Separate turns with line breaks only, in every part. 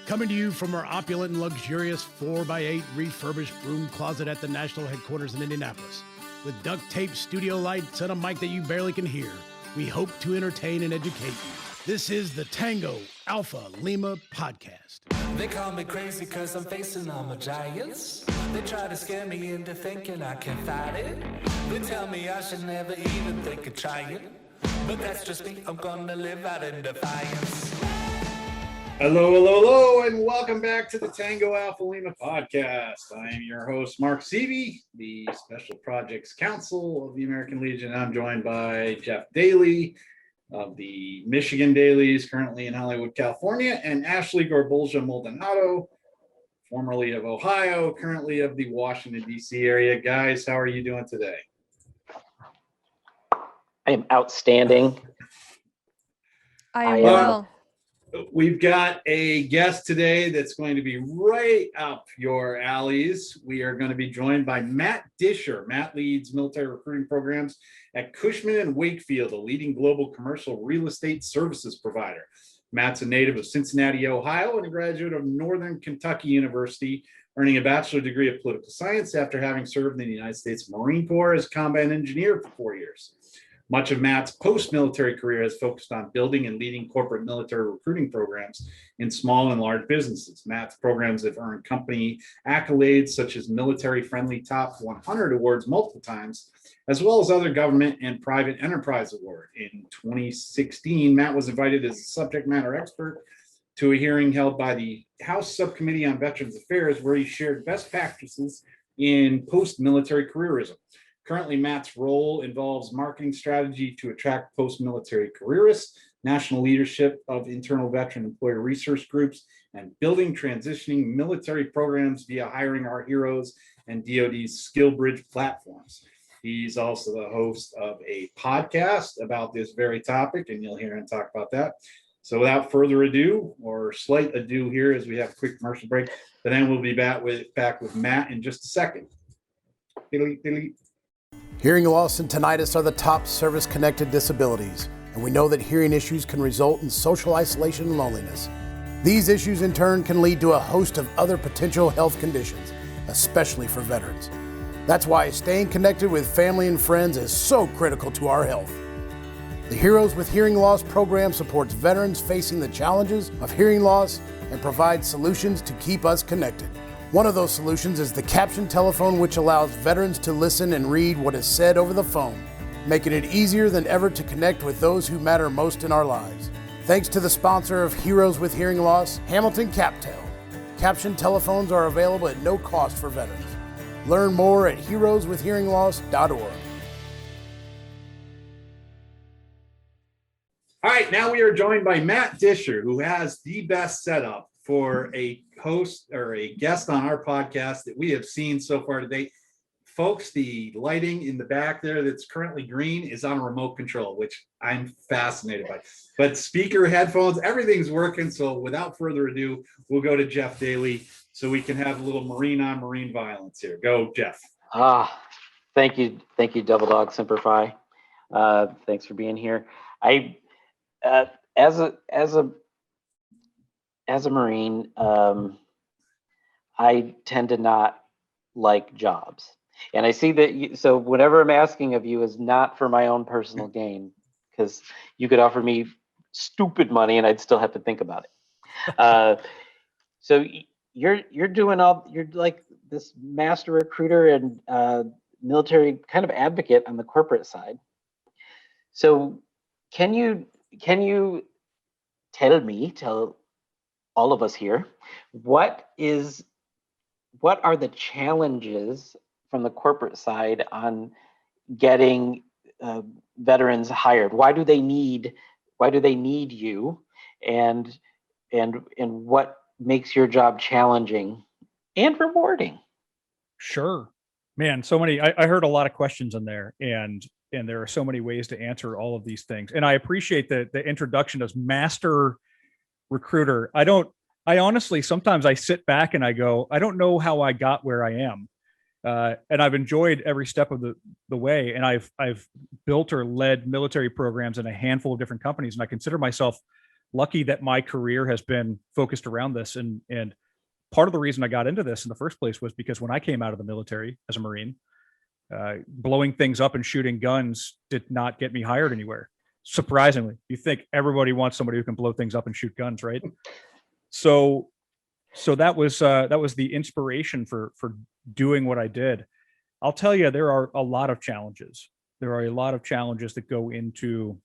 Coming to you from our opulent and luxurious 4x8 refurbished room closet at the national headquarters in Indianapolis. With duct tape studio lights and a mic that you barely can hear, we hope to entertain and educate you. This is the Tango Alpha Lima podcast.
They call me crazy cause I'm facing all my giants. They try to scare me into thinking I can fight it. They tell me I should never even think of trying. But that's just me, I'm gonna live out in defiance.
Hello, and welcome back to the Tango Alpha Lima podcast. I am your host, Mark Seavey, the Special Projects Counsel of the American Legion. I'm joined by Jeff Daly of the Michigan Dailies, currently in Hollywood, California, and Ashley Gorbolja Maldonado, formerly of Ohio, currently of the Washington, D.C. area. Guys, how are you doing today?
I am outstanding.
I am well.
We've got a guest today that's going to be right up your alleys. We are going to be joined by Matt Disher. Matt leads military recruiting programs at Cushman & Wakefield, a leading global commercial real estate services provider. Matt's a native of Cincinnati, Ohio, and a graduate of Northern Kentucky University, earning a bachelor's degree of political science after having served in the United States Marine Corps as combat engineer for 4 years. Much of Matt's post-military career has focused on building and leading corporate military recruiting programs in small and large businesses. Matt's programs have earned company accolades such as Military Friendly Top 100 awards multiple times, as well as other government and private enterprise award. In 2016, Matt was invited as a subject matter expert to a hearing held by the House Subcommittee on Veterans Affairs, where he shared best practices in post-military careerism. Currently, Matt's role involves marketing strategy to attract post-military careerists, national leadership of internal veteran employer research groups, and building transitioning military programs via Hiring Our Heroes and DoD's Skill Bridge platforms. He's also the host of a podcast about this very topic, and you'll hear him talk about that. So without further ado, or slight ado here as we have a quick commercial break, but then we'll be back with Matt in just a second.
Hearing loss and tinnitus are the top service-connected disabilities, and we know that hearing issues can result in social isolation and loneliness. These issues in turn can lead to a host of other potential health conditions, especially for veterans. That's why staying connected with family and friends is so critical to our health. The Heroes with Hearing Loss program supports veterans facing the challenges of hearing loss and provides solutions to keep us connected. One of those solutions is the caption telephone, which allows veterans to listen and read what is said over the phone, making it easier than ever to connect with those who matter most in our lives. Thanks to the sponsor of Heroes with Hearing Loss, Hamilton CapTel. Caption telephones are available at no cost for veterans. Learn more at heroeswithhearingloss.org.
All right, now we are joined by Matt Disher, who has the best setup for a host or a guest on our podcast that we have seen so far today. Folks, the lighting in the back there that's currently green is on a remote control, which I'm fascinated by. But speaker, headphones, everything's working. So without further ado, we'll go to Jeff Daly so we can have a little marine on marine violence here. Go, Jeff.
Thank you, Double Dog Semper Fi. Thanks for being here. As a Marine, I tend to not like jobs. And I see that, so whatever I'm asking of you is not for my own personal gain, because you could offer me stupid money and I'd still have to think about it. So you're like this master recruiter and military kind of advocate on the corporate side. So can you tell all of us here, what are the challenges from the corporate side on getting veterans hired? Why do they need you, and what makes your job challenging and rewarding?
Sure, man. So many. I heard a lot of questions in there, and there are so many ways to answer all of these things. And I appreciate the introduction as master recruiter. I honestly, sometimes I sit back and I go, I don't know how I got where I am. And I've enjoyed every step of the way. And I've built or led military programs in a handful of different companies. And I consider myself lucky that my career has been focused around this. And part of the reason I got into this in the first place was because when I came out of the military as a Marine, blowing things up and shooting guns did not get me hired anywhere. Surprisingly, you think everybody wants somebody who can blow things up and shoot guns, right? So that was the inspiration for doing what I did. I'll tell you, there are a lot of challenges. There are a lot of challenges that go into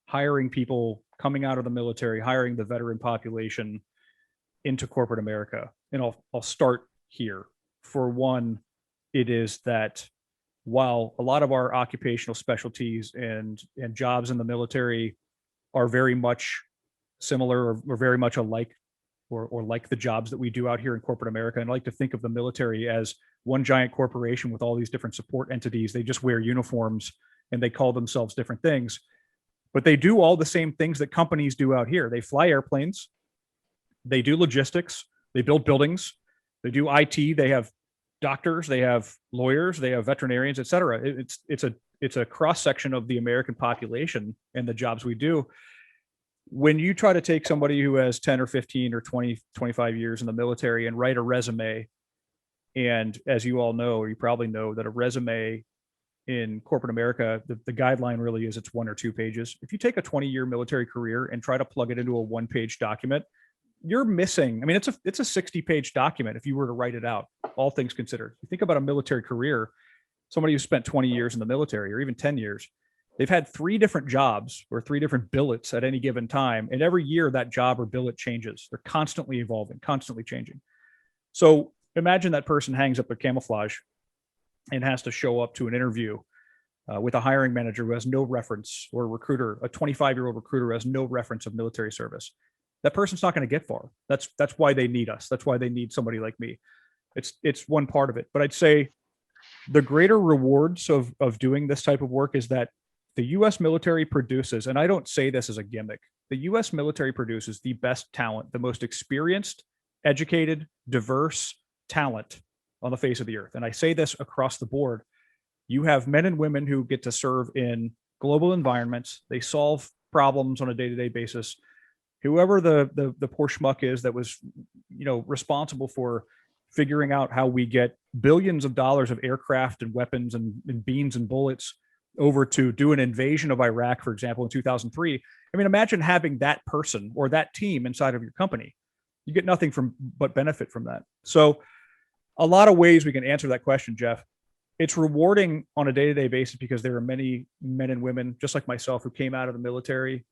hiring people coming out of the military, hiring the veteran population into corporate America. And I'll start here. For one, it is that while a lot of our occupational specialties and jobs in the military are very much similar or very much alike, or like the jobs that we do out here in corporate America, and I like to think of the military as one giant corporation with all these different support entities. They just wear uniforms and they call themselves different things, but they do all the same things that companies do out here. They fly airplanes, they do logistics, they build buildings, they do IT, they have doctors, they have lawyers, they have veterinarians, et cetera. It's a cross section of the American population and the jobs we do. When you try to take somebody who has 10 or 15 or 20, 25 years in the military and write a resume, and as you all know, or you probably know, that a resume in corporate America, the guideline really is it's 1 or 2 pages. If you take a 20-year military career and try to plug it into a 1-page document, you're missing. I mean, it's a 60-page document if you were to write it out, all things considered. You think about a military career, somebody who spent 20 years in the military or even 10 years, they've had 3 different jobs or 3 different billets at any given time. And every year that job or billet changes. They're constantly evolving, constantly changing. So imagine that person hangs up their camouflage and has to show up to an interview with a hiring manager who has no reference, or a recruiter, a 25-year-old recruiter who has no reference of military service. That person's not going to get far. That's why they need us. That's why they need somebody like me. It's one part of it. But I'd say the greater rewards of doing this type of work is that the U.S. military produces, and I don't say this as a gimmick, the U.S. military produces the best talent, the most experienced, educated, diverse talent on the face of the earth. And I say this across the board. You have men and women who get to serve in global environments. They solve problems on a day-to-day basis. Whoever the poor schmuck is that was, responsible for figuring out how we get billions of dollars of aircraft and weapons and beans and bullets over to do an invasion of Iraq, for example, in 2003. I mean, imagine having that person or that team inside of your company. You get nothing but benefit from that. So a lot of ways we can answer that question, Jeff. It's rewarding on a day-to-day basis because there are many men and women, just like myself, who came out of the military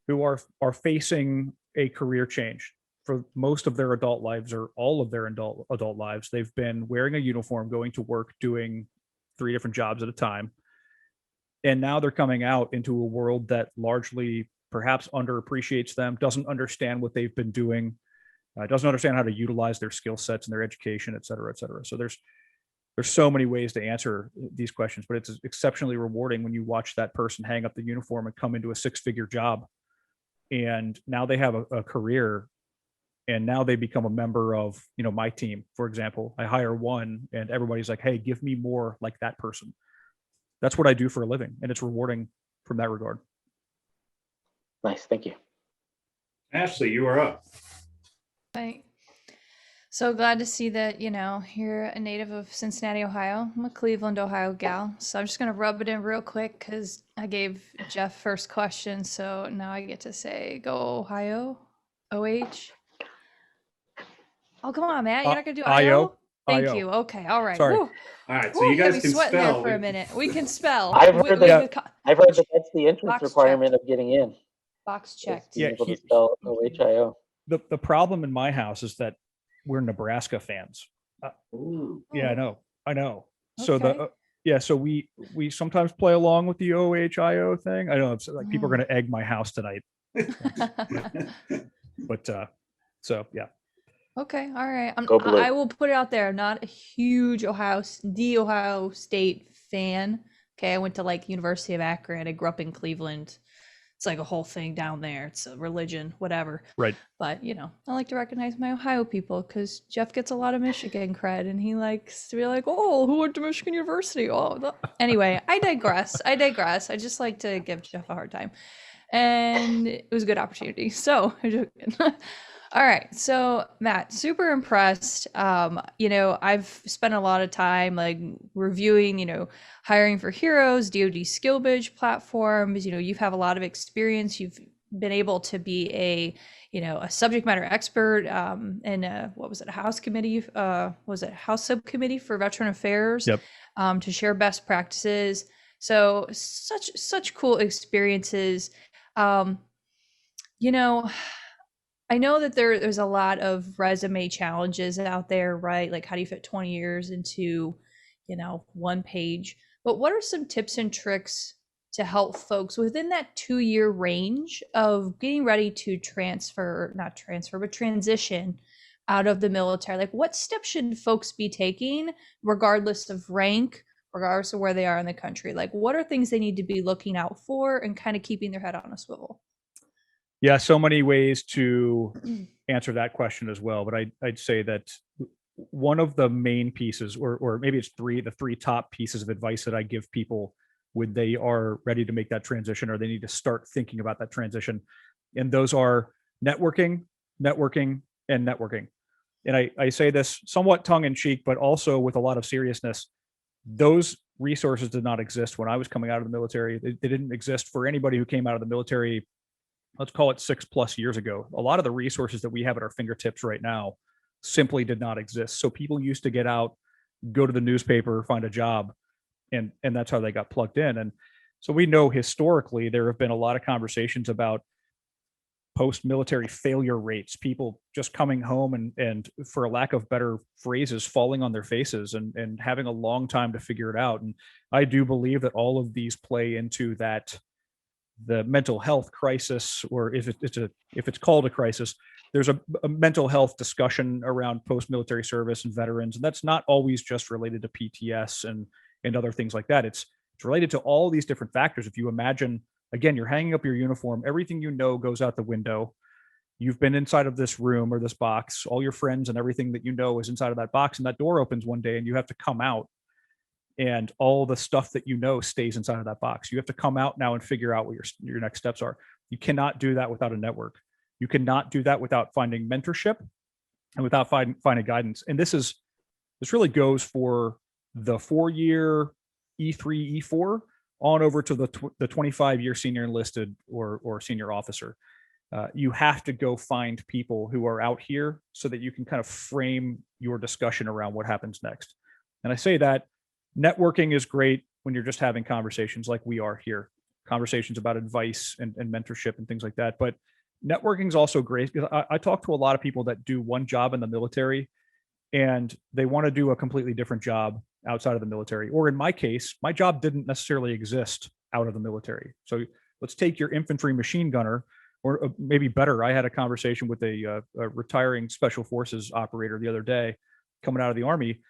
who are facing a career change. For most of their adult lives, or all of their adult lives, they've been wearing a uniform, going to work, doing 3 different jobs at a time. And now they're coming out into a world that largely perhaps underappreciates them, doesn't understand what they've been doing, doesn't understand how to utilize their skill sets and their education, et cetera, et cetera. So there's so many ways to answer these questions, but it's exceptionally rewarding when you watch that person hang up the uniform and come into a 6-figure job. And now they have a career, and now they become a member of, my team. For example, I hire one and everybody's like, hey, give me more like that person. That's what I do for a living. And it's rewarding from that regard.
Nice. Thank you.
Ashley, you are up.
Right. So glad to see that, you're a native of Cincinnati, Ohio. I'm a Cleveland, Ohio gal. So I'm just going to rub it in real quick because I gave Jeff first question. So now I get to say, go Ohio, OH. Oh, come on, Matt. You're not going to do IO? Thank
IO.
you. Okay. All right.
Sorry.
Woo.
All right, so you guys can
sweating
spell.
there for a minute. We can spell.
I've heard that that's the entrance
Box
requirement of getting in.
Box checked.
Yeah,
Able to spell OHIO.
The problem in my house is that we're Nebraska fans. Yeah, I know. So
Okay.
so we sometimes play along with the OHIO thing. I know it's like people are going to egg my house tonight, but so yeah.
Okay, all right.
Go blue.
I will put it out there. I'm not a huge Ohio State fan. Okay, I went to University of Akron. I grew up in Cleveland. It's like a whole thing down there. It's a religion, whatever.
Right.
But I like to recognize my Ohio people because Jeff gets a lot of Michigan cred, and he likes to be like, "Oh, who went to Michigan University?" Anyway, I digress. I just like to give Jeff a hard time. and it was a good opportunity. So all right. So Matt, super impressed. I've spent a lot of time like reviewing, hiring for heroes, DoD skill bridge platforms. You have a lot of experience. You've been able to be a subject matter expert in what was it, a House committee? Was it House subcommittee for Veteran Affairs?
Yep.
To share best practices. So such cool experiences. I know that there's a lot of resume challenges out there, right? Like how do you fit 20 years into, one page? But what are some tips and tricks to help folks within that 2-year range of getting ready to not transfer, but transition out of the military? Like what steps should folks be taking regardless of rank, regardless of where they are in the country? Like what are things they need to be looking out for and kind of keeping their head on a swivel?
Yeah, so many ways to answer that question as well. But I'd say that one of the main pieces, or maybe it's the three top pieces of advice that I give people when they are ready to make that transition or they need to start thinking about that transition. And those are networking, networking, and networking. And I say this somewhat tongue in cheek, but also with a lot of seriousness. Those resources did not exist when I was coming out of the military. They didn't exist for anybody who came out of the military, let's call it 6+ years ago. A lot of the resources that we have at our fingertips right now simply did not exist. So people used to get out, go to the newspaper, find a job, and that's how they got plugged in. And so we know historically there have been a lot of conversations about post-military failure rates, people just coming home and for a lack of better phrases, falling on their faces and having a long time to figure it out. And I do believe that all of these play into that, the mental health crisis, or if it's called a crisis, there's a mental health discussion around post-military service and veterans, and that's not always just related to PTS and other things like that. It's related to all these different factors. If you imagine, again, you're hanging up your uniform, everything you know goes out the window. You've been inside of this room or this box, all your friends and everything that you know is inside of that box, and that door opens one day and you have to come out. And all the stuff that you know stays inside of that box. You have to come out now and figure out what your next steps are. You cannot do that without a network. You cannot do that without finding mentorship and without finding guidance. And this really goes for the 4-year E3, E4 on over to the 25-year senior enlisted or senior officer. You have to go find people who are out here so that you can kind of frame your discussion around what happens next. And I say that networking is great when you're just having conversations like we are here, conversations about advice and mentorship and things like that. But networking is also great because I talk to a lot of people that do one job in the military and they want to do a completely different job outside of the military. Or in my case, my job didn't necessarily exist out of the military. So let's take your infantry machine gunner, or maybe better. I had a conversation with a retiring special forces operator the other day coming out of the Army.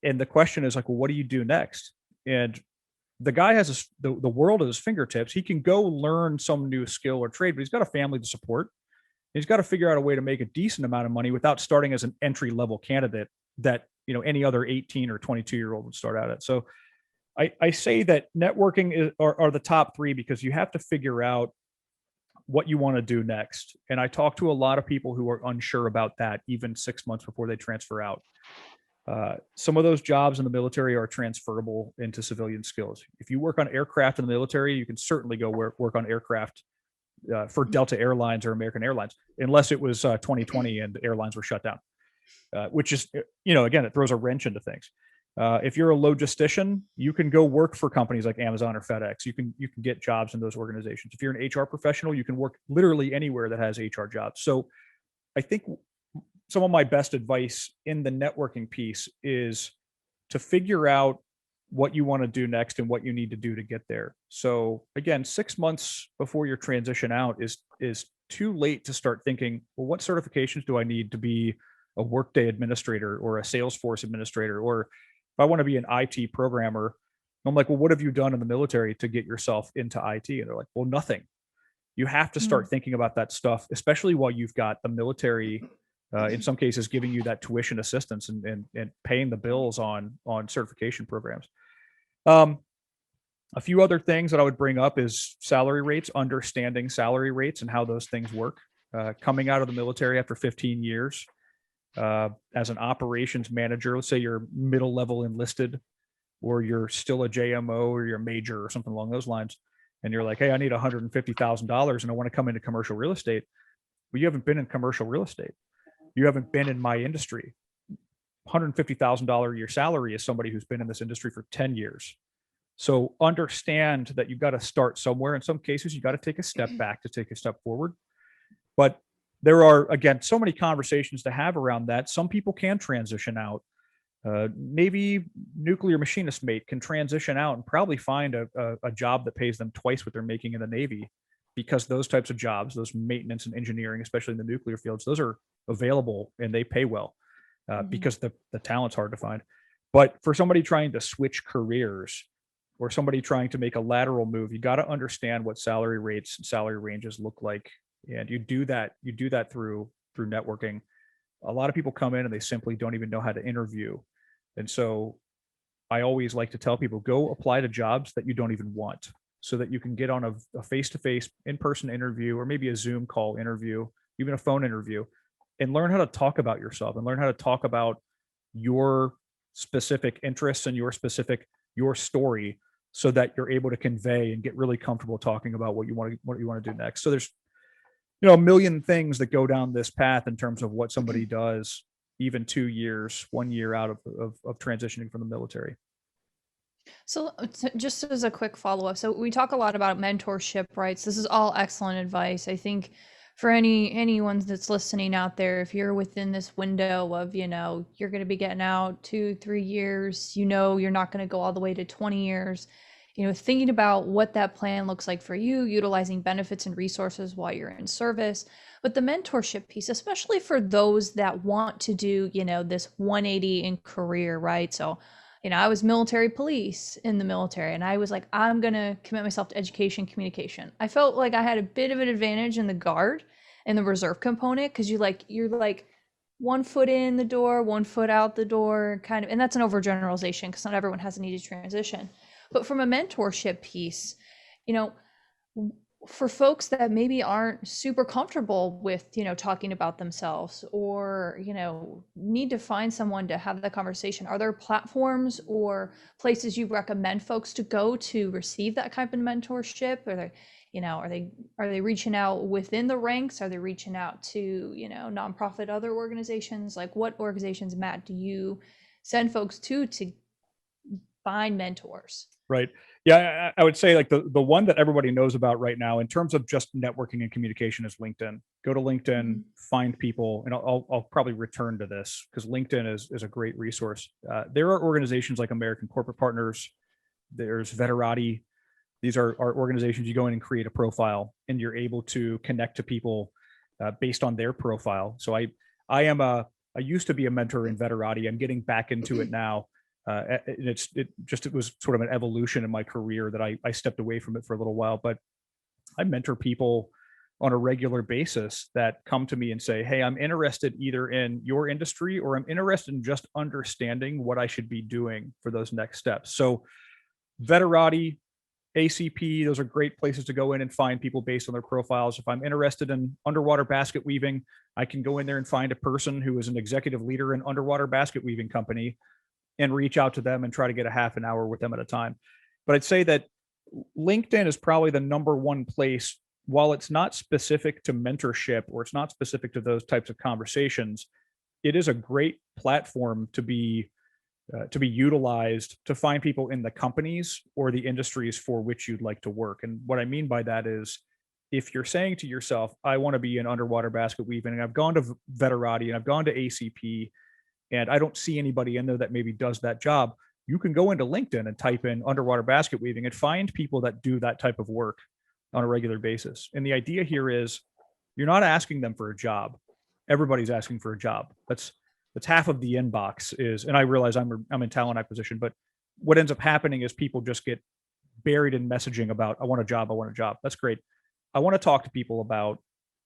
And the question is like, well, what do you do next? And the guy has the world at his fingertips. He can go learn some new skill or trade, but he's got a family to support. He's got to figure out a way to make a decent amount of money without starting as an entry level candidate that, any other 18 or 22-year-old would start out at. So I say that networking are the top three because you have to figure out what you want to do next. And I talk to a lot of people who are unsure about that even 6 months before they transfer out. Some of those jobs in the military are transferable into civilian skills. If you work on aircraft in the military, you can certainly go work on aircraft for Delta Airlines or American Airlines, unless it was 2020 and airlines were shut down, which is, again, it throws a wrench into things. If you're a logistician, you can go work for companies like Amazon or FedEx. You can get jobs in those organizations. If you're an HR professional, you can work literally anywhere that has HR jobs. So I think some of my best advice in the networking piece is to figure out what you want to do next and what you need to do to get there. So again, 6 months before your transition out is too late to start thinking, well, what certifications do I need to be a Workday administrator or a Salesforce administrator? Or if I want to be an IT programmer, I'm like, well, what have you done in the military to get yourself into IT? And they're like, well, nothing. You have to start thinking about that stuff, especially while you've got the military in some cases giving you that tuition assistance and paying the bills on certification programs. A few other things that I would bring up is salary rates, understanding salary rates and how those things work. Coming out of the military after 15 years as an operations manager, let's say you're middle level enlisted, or you're still a JMO or you're a major or something along those lines, and you're like, hey, I need $150,000 and I want to come into commercial real estate. Well, you haven't been in commercial real estate. You haven't been in my industry. $150,000 a year salary is somebody who's been in this industry for 10 years. So understand that you've got to start somewhere. In some cases, you got to take a step back to take a step forward. But there are, again, so many conversations to have around that. Some people can transition out. Navy nuclear machinist mate can transition out and probably find a job that pays them twice what they're making in the Navy, because those types of jobs, those maintenance and engineering, especially in the nuclear fields, those are available and they pay well because the talent's hard to find. But for somebody trying to switch careers, or somebody trying to make a lateral move, you got to understand what salary rates and salary ranges look like. And you do that through networking. A lot of people come in and they simply don't even know how to interview. And so I always like to tell people, go apply to jobs that you don't even want, so that you can get on a face-to-face in-person interview, or maybe a Zoom call interview, even a phone interview, and learn how to talk about yourself and learn how to talk about your specific interests and your story, so that you're able to convey and get really comfortable talking about what you want to do next. So there's, a million things that go down this path in terms of what somebody does, even 2 years, 1 year out of transitioning from the military.
So just as a quick follow-up, so we talk a lot about mentorship, right? So this is all excellent advice. I think for anyone that's listening out there, if you're within this window of, you're going to be getting out 2-3 years, you're not going to go all the way to 20 years, thinking about what that plan looks like for you, utilizing benefits and resources while you're in service. But the mentorship piece, especially for those that want to do, this 180 in career, right? So, I was military police in the military, and I was like, I'm going to commit myself to education, communication. I felt like I had a bit of an advantage in the guard and the reserve component, because you're like 1 foot in the door, 1 foot out the door, kind of, and that's an overgeneralization because not everyone has an easy transition. But from a mentorship piece, for folks that maybe aren't super comfortable with, talking about themselves, or, need to find someone to have the conversation, are there platforms or places you recommend folks to go to receive that kind of mentorship? Are they, are they reaching out within the ranks? Are they reaching out to, nonprofit, other organizations? Like, what organizations, Matt, do you send folks to find mentors?
Right. Yeah, I would say like the one that everybody knows about right now in terms of just networking and communication is LinkedIn. Go to LinkedIn, find people, and I'll probably return to this because LinkedIn is a great resource. There are organizations like American Corporate Partners. There's Veterati. These are organizations you go in and create a profile, and you're able to connect to people based on their profile. So I used to be a mentor in Veterati. I'm getting back into it now. It was sort of an evolution in my career that I stepped away from it for a little while, but I mentor people on a regular basis that come to me and say, hey, I'm interested either in your industry, or I'm interested in just understanding what I should be doing for those next steps. So Veterati, ACP, those are great places to go in and find people based on their profiles. If I'm interested in underwater basket weaving, I can go in there and find a person who is an executive leader in underwater basket weaving company and reach out to them and try to get a half an hour with them at a time. But I'd say that LinkedIn is probably the number one place, while it's not specific to mentorship or it's not specific to those types of conversations, it is a great platform to be utilized to find people in the companies or the industries for which you'd like to work. And what I mean by that is, if you're saying to yourself, I want to be in underwater basket weaving, and I've gone to Veterati and I've gone to ACP, and I don't see anybody in there that maybe does that job, you can go into LinkedIn and type in underwater basket weaving and find people that do that type of work on a regular basis. And the idea here is, you're not asking them for a job. Everybody's asking for a job. That's half of the inbox is, and I realize I'm in talent acquisition, but what ends up happening is people just get buried in messaging about, I want a job. That's great. I want to talk to people about,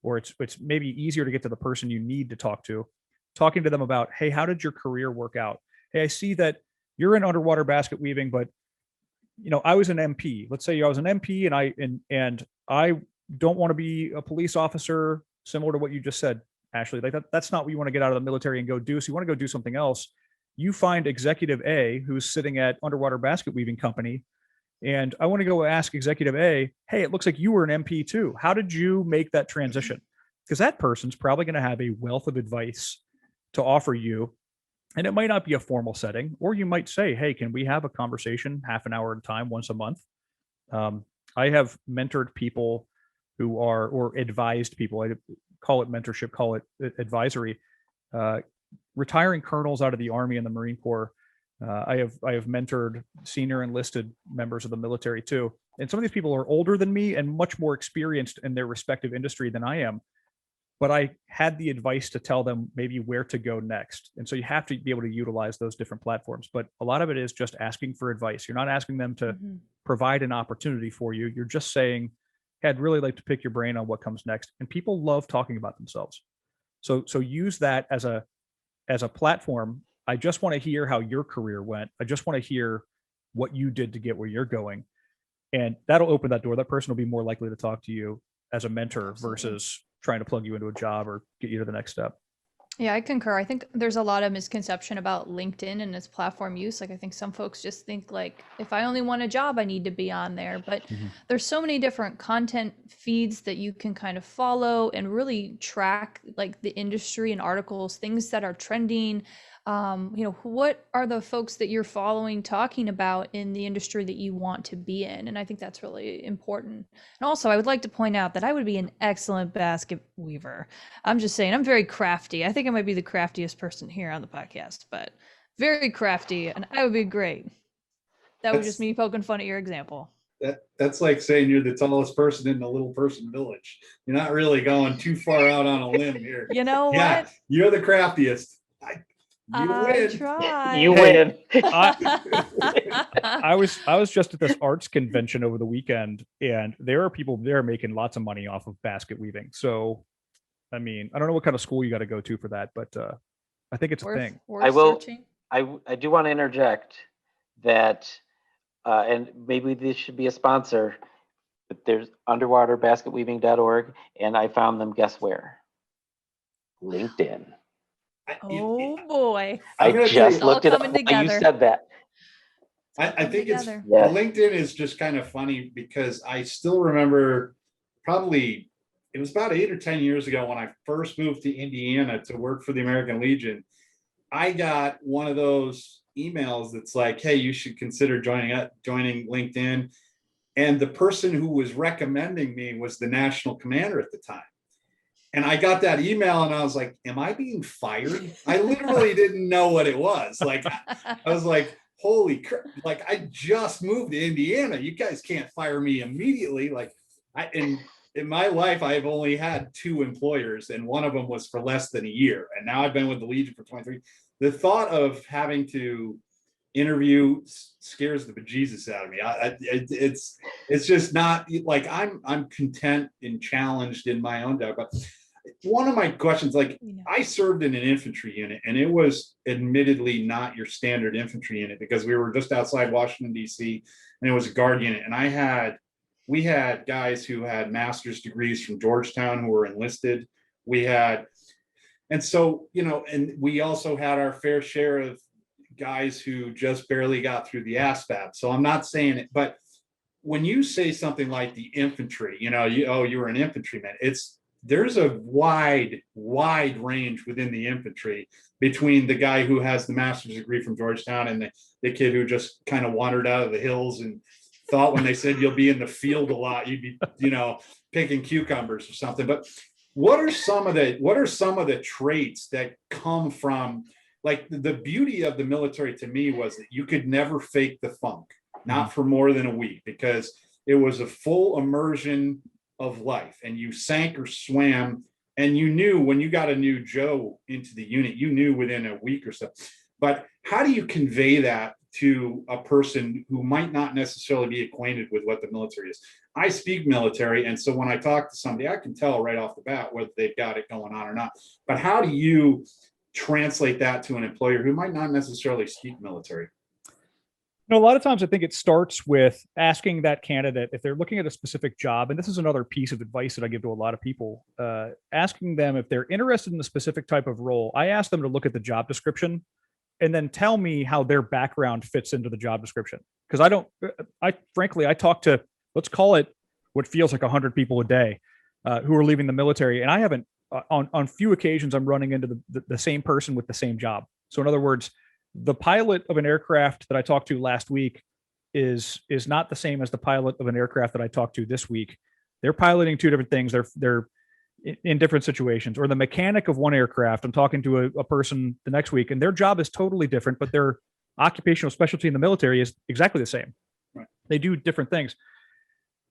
or it's maybe easier to get to the person you need to talk to, talking to them about, hey, how did your career work out? Hey, I see that you're in underwater basket weaving, but I was an MP. Let's say I was an MP and I don't want to be a police officer, similar to what you just said, Ashley. Like that's not what you want to get out of the military and go do. So you want to go do something else. You find Executive A, who's sitting at Underwater Basket Weaving Company, and I want to go ask Executive A, hey, it looks like you were an MP too. How did you make that transition? Because that person's probably going to have a wealth of advice to offer you. And it might not be a formal setting, or you might say, hey, can we have a conversation half an hour at a time once a month? I have mentored people who are, or advised people, I call it mentorship, call it advisory, retiring colonels out of the Army and the Marine Corps. I have mentored senior enlisted members of the military too. And some of these people are older than me and much more experienced in their respective industry than I am. But I had the advice to tell them maybe where to go next. And so you have to be able to utilize those different platforms. But a lot of it is just asking for advice. You're not asking them to provide an opportunity for you. You're just saying, hey, I'd really like to pick your brain on what comes next. And people love talking about themselves. So use that as a platform. I just want to hear how your career went. I just want to hear what you did to get where you're going. And that'll open that door. That person will be more likely to talk to you as a mentor versus trying to plug you into a job or get you to the next step.
Yeah, I concur. I think there's a lot of misconception about LinkedIn and its platform use. Like, I think some folks just think like, if I only want a job, I need to be on there. But there's so many different content feeds that you can kind of follow and really track like the industry and articles, things that are trending. What are the folks that you're following talking about in the industry that you want to be in? And I think that's really important. And also, I would like to point out that I would be an excellent basket weaver. I'm just saying, I'm very crafty. I think I might be the craftiest person here on the podcast, but very crafty, and I would be great. That was just me poking fun at your example.
That's like saying you're the tallest person in the little person village. You're not really going too far out on a limb here.
You know what?
Yeah, you're the craftiest. You win.
Try.
You win.
I was just at this arts convention over the weekend, and there are people there making lots of money off of basket weaving. So, I mean, I don't know what kind of school you got to go to for that, but I think it's a thing.
I will. I do want to interject that, and maybe this should be a sponsor, but there's underwaterbasketweaving.org, and I found them, guess where? LinkedIn.
Oh boy.
I just looked it up. You said that.
I think it's LinkedIn is just kind of funny because I still remember probably it was about 8 or 10 years ago when I first moved to Indiana to work for the American Legion. I got one of those emails that's like, hey, you should consider joining LinkedIn. And the person who was recommending me was the national commander at the time. And I got that email and I was like, am I being fired? I literally didn't know what it was. Like, I was like, holy crap. Like, I just moved to Indiana. You guys can't fire me immediately. Like, in my life, I've only had 2 employers, and one of them was for less than a year. And now I've been with the Legion for 23. The thought of having to interview scares the bejesus out of me. It's just not like I'm content and challenged in my own job. But one of my questions, like, I served in an infantry unit, and it was admittedly not your standard infantry unit because we were just outside Washington, D.C., and it was a guard unit. And we had guys who had master's degrees from Georgetown who were enlisted. And so, and we also had our fair share of guys who just barely got through the ASVAB. So I'm not saying it, but when you say something like the infantry, you were an infantryman, there's a wide range within the infantry between the guy who has the master's degree from Georgetown and the kid who just kind of wandered out of the hills and thought when they said you'll be in the field a lot, you'd be, picking cucumbers or something. But what are some of the traits that come from, like, the beauty of the military to me was that you could never fake the funk, not for more than a week, because it was a full immersion of life, and you sank or swam, and you knew when you got a new Joe into the unit, you knew within a week or so. But how do you convey that to a person who might not necessarily be acquainted with what the military is? I speak military, and so when I talk to somebody, I can tell right off the bat whether they've got it going on or not. But how do you translate that to an employer who might not necessarily speak military?
a lot of times I think it starts with asking that candidate if they're looking at a specific job. And this is another piece of advice that I give to a lot of people, asking them if they're interested in a specific type of role. I ask them to look at the job description and then tell me how their background fits into the job description. Because I talk to, let's call it what feels like 100 people a day who are leaving the military. And I haven't, on few occasions, I'm running into the same person with the same job. So in other words, the pilot of an aircraft that I talked to last week is not the same as the pilot of an aircraft that I talked to this week. They're piloting two different things. They're in different situations. Or the mechanic of one aircraft, I'm talking to a person the next week, and their job is totally different, but their occupational specialty in the military is exactly the same.
Right.
They do different things.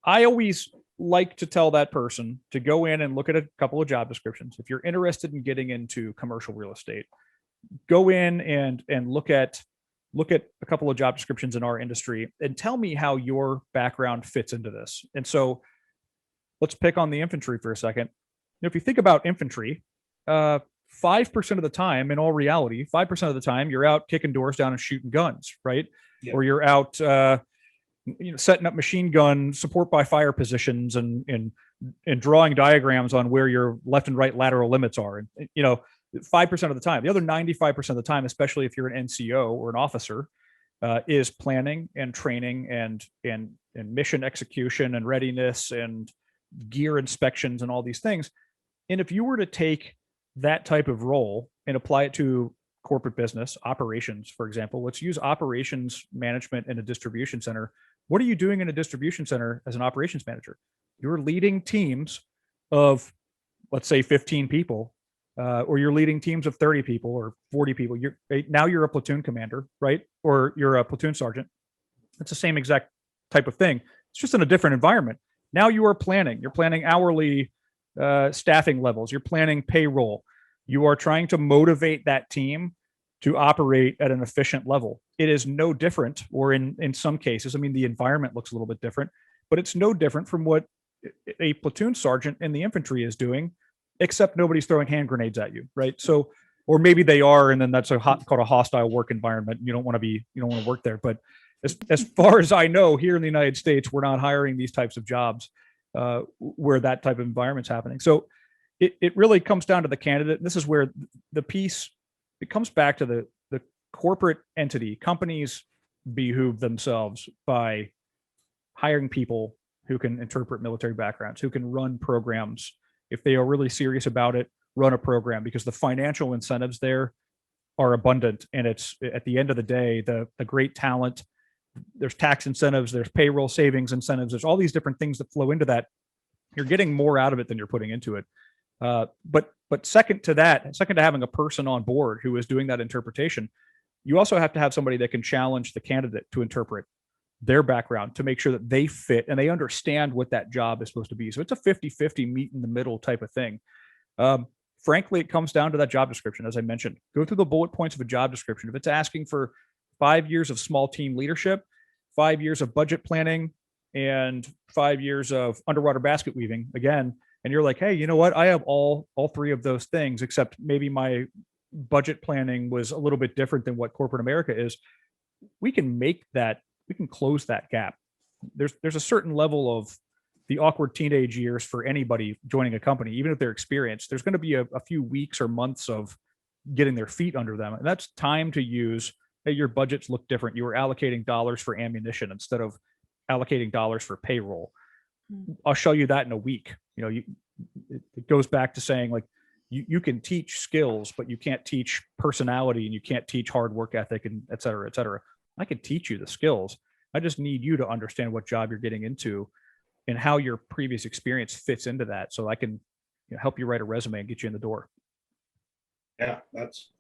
I always like to tell that person to go in and look at a couple of job descriptions. If you're interested in getting into commercial real estate, go in and look at a couple of job descriptions in our industry and tell me how your background fits into this. And so let's pick on the infantry for a second. If you think about infantry, 5% of the time, in all reality, 5% of the time, you're out kicking doors down and shooting guns, right?
Yeah.
Or you're out, setting up machine gun support by fire positions and drawing diagrams on where your left and right lateral limits are. And 5% of the time. The other 95% of the time, especially if you're an NCO or an officer, is planning and training and mission execution and readiness and gear inspections and all these things. And if you were to take that type of role and apply it to corporate business operations, for example, let's use operations management in a distribution center. What are you doing in a distribution center as an operations manager? You're leading teams of, let's say, 15 people. Or you're leading teams of 30 people or 40 people. Now you're a platoon commander, right? Or you're a platoon sergeant. It's the same exact type of thing. It's just in a different environment. Now you are planning. You're planning hourly staffing levels. You're planning payroll. You are trying to motivate that team to operate at an efficient level. It is no different, or in some cases, I mean, the environment looks a little bit different, but it's no different from what a platoon sergeant in the infantry is doing, except nobody's throwing hand grenades at you, right? So, or maybe they are, and then that's called a hostile work environment. You don't want to work there. But as far as I know, here in the United States, we're not hiring these types of jobs where that type of environment's happening. So it really comes down to the candidate. And this is where it comes back to the corporate entity. Companies behoove themselves by hiring people who can interpret military backgrounds, who can run programs. If they are really serious about it, run a program, because the financial incentives there are abundant. And it's, at the end of the day, the great talent, there's tax incentives, there's payroll savings incentives, there's all these different things that flow into that. You're getting more out of it than you're putting into it. But second to having a person on board who is doing that interpretation, you also have to have somebody that can challenge the candidate to interpret their background, to make sure that they fit and they understand what that job is supposed to be. So it's a 50-50 meet in the middle type of thing. Frankly, it comes down to that job description. As I mentioned, go through the bullet points of a job description. If it's asking for 5 years of small team leadership, 5 years of budget planning, and 5 years of underwater basket weaving, again, and you're like, hey, you know what? I have all three of those things, except maybe my budget planning was a little bit different than what corporate America is. We can close that gap. There's a certain level of the awkward teenage years for anybody joining a company, even if they're experienced. There's going to be a few weeks or months of getting their feet under them. And that's time to use, hey, your budgets look different. You were allocating dollars for ammunition instead of allocating dollars for payroll. I'll show you that in a week. It goes back to saying, like, you can teach skills, but you can't teach personality, and you can't teach hard work ethic, and et cetera, et cetera. I can teach you the skills. I just need you to understand what job you're getting into and how your previous experience fits into that, so I can help you write a resume and get you in the door.
Yeah,
It's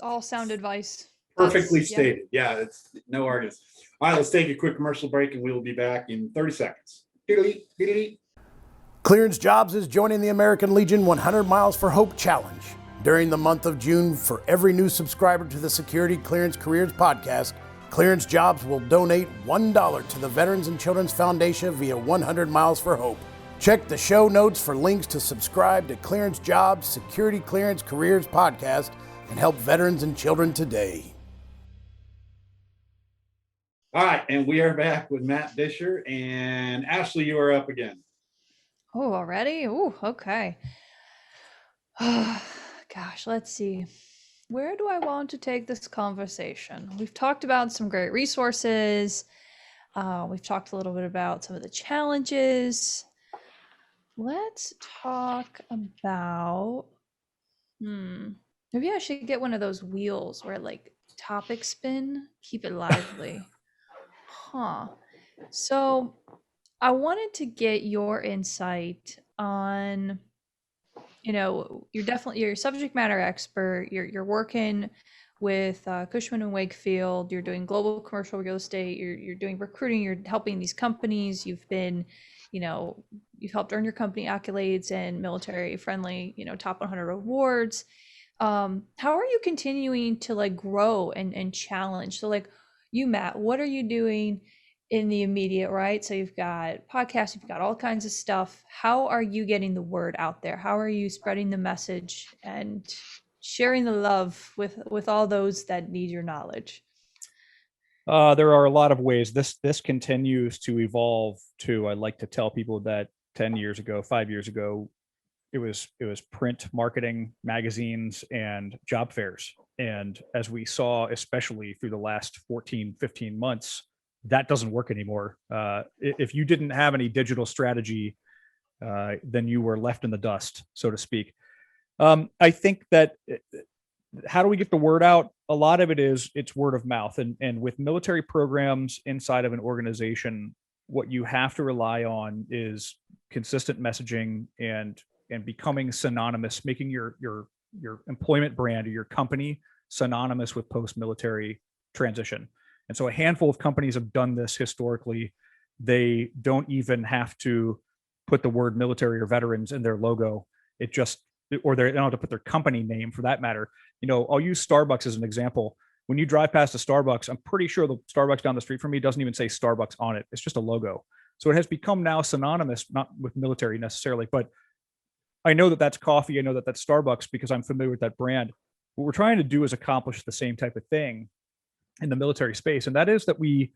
all sound advice.
perfectly stated. Yeah, it's no arguments. All right, let's take a quick commercial break, and we will be back in 30 seconds.
Clearance Jobs is joining the American Legion 100 Miles for Hope Challenge. During the month of June, for every new subscriber to the Security Clearance Careers podcast, Clearance Jobs will donate $1 to the Veterans and Children's Foundation via 100 Miles for Hope. Check the show notes for links to subscribe to Clearance Jobs Security Clearance Careers podcast and help veterans and children today.
All right, and we are back with Matt Disher, and Ashley, you are up again.
Oh, already? Oh, okay. Gosh, let's see. Where do I want to take this conversation? We've talked about some great resources. We've talked a little bit about some of the challenges. Let's talk about, maybe I should get one of those wheels where like topic spin, keep it lively. Huh. So I wanted to get your insight on, you're a subject matter expert. You're working with Cushman and Wakefield. You're doing global commercial real estate. You're doing recruiting. You're helping these companies. You've helped earn your company accolades and military friendly, top 100 awards. How are you continuing to like grow and challenge? So like you, Matt, what are you doing in the immediate, right? So you've got podcasts, you've got all kinds of stuff. How are you getting the word out there? How are you spreading the message and sharing the love with all those that need your knowledge?
There are a lot of ways. This continues to evolve too. I like to tell people that 10 years ago, 5 years ago, it was print marketing, magazines, and job fairs. And as we saw, especially through the last 14, 15 months, that doesn't work anymore. If you didn't have any digital strategy, then you were left in the dust, so to speak. I think that how do we get the word out? A lot of it's word of mouth. And with military programs inside of an organization, what you have to rely on is consistent messaging and becoming synonymous, making your employment brand or your company synonymous with post-military transition. And so a handful of companies have done this historically. They don't even have to put the word military or veterans in their logo. They don't have to put their company name for that matter. I'll use Starbucks as an example. When you drive past a Starbucks, I'm pretty sure the Starbucks down the street from me doesn't even say Starbucks on it. It's just a logo. So it has become now synonymous, not with military necessarily, but I know that that's coffee. I know that that's Starbucks because I'm familiar with that brand. What we're trying to do is accomplish the same type of thing in the military space. And that is that we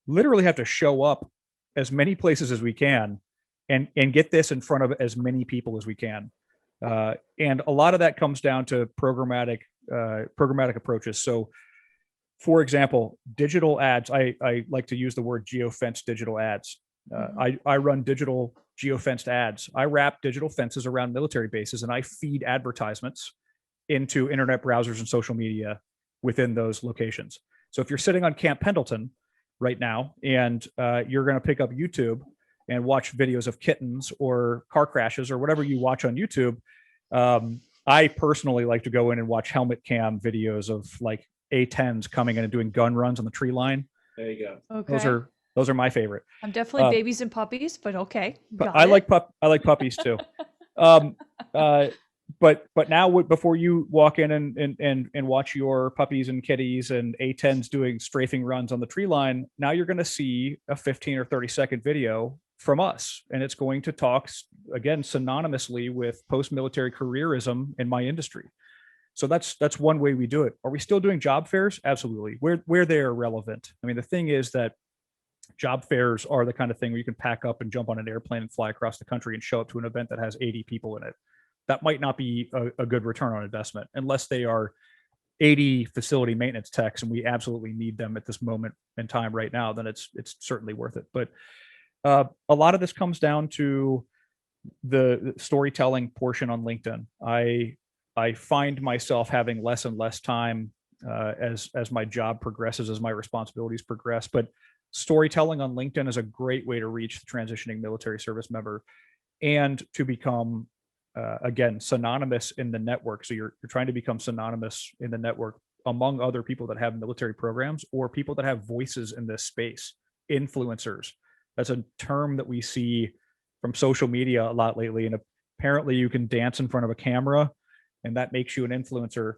literally have to show up as many places as we can and get this in front of as many people as we can. And a lot of that comes down to programmatic approaches. So for example, digital ads, I like to use the word geofence digital ads. I run digital geofenced ads. I wrap digital fences around military bases and I feed advertisements into internet browsers and social media within those locations. So if you're sitting on Camp Pendleton right now and you're going to pick up YouTube and watch videos of kittens or car crashes or whatever you watch on YouTube, I personally like to go in and watch helmet cam videos of like A-10s coming in and doing gun runs on the tree line.
There you go.
Okay.
Those are my favorite.
I'm definitely babies and puppies, but okay.
I like puppies too. But now before you walk in and watch your puppies and kitties and A-10s doing strafing runs on the tree line, now you're going to see a 15 or 30-second video from us. And it's going to talk, again, synonymously with post-military careerism in my industry. So that's one way we do it. Are we still doing job fairs? Absolutely. Where they are relevant. I mean, the thing is that job fairs are the kind of thing where you can pack up and jump on an airplane and fly across the country and show up to an event that has 80 people in it. That might not be a good return on investment unless they are 80 facility maintenance techs and we absolutely need them at this moment in time right now, then it's certainly worth it. But a lot of this comes down to the storytelling portion on LinkedIn. I find myself having less and less time as my job progresses, as my responsibilities progress. But storytelling on LinkedIn is a great way to reach the transitioning military service member and to become, again, synonymous in the network. So you're trying to become synonymous in the network among other people that have military programs or people that have voices in this space, influencers. That's a term that we see from social media a lot lately. And apparently you can dance in front of a camera and that makes you an influencer.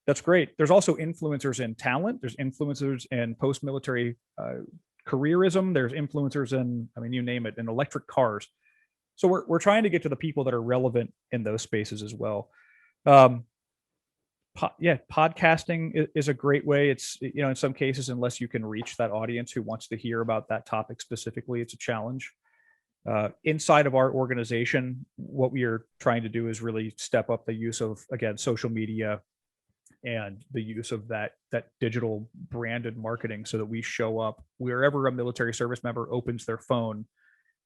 That's great. There's also influencers in talent. There's influencers in post-military careerism. There's influencers in, I mean, you name it, in electric cars. So we're trying to get to the people that are relevant in those spaces as well. podcasting is a great way. It's, in some cases, unless you can reach that audience who wants to hear about that topic specifically, it's a challenge. Inside of our organization, what we are trying to do is really step up the use of, again, social media and the use of that digital branded marketing, so that we show up wherever a military service member opens their phone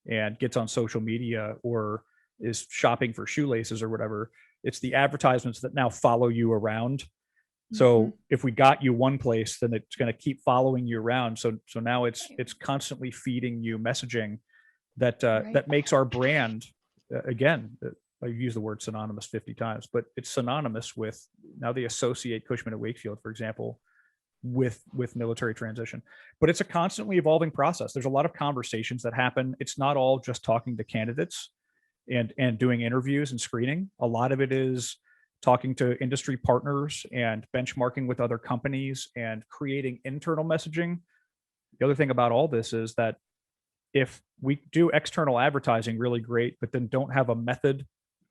and gets on social media or is shopping for shoelaces or whatever. It's the advertisements that now follow you around. So if we got you one place, then it's going to keep following you around. So now it's constantly feeding you messaging that that makes our brand, again, I've used the word synonymous 50 times, but it's synonymous with, now they associate Cushman and Wakefield, for example, with military transition. But it's a constantly evolving process. There's a lot of conversations that happen. It's not all just talking to candidates and doing interviews and screening. A lot of it is talking to industry partners and benchmarking with other companies and creating internal messaging. The other thing about all this is that if we do external advertising really great, but then don't have a method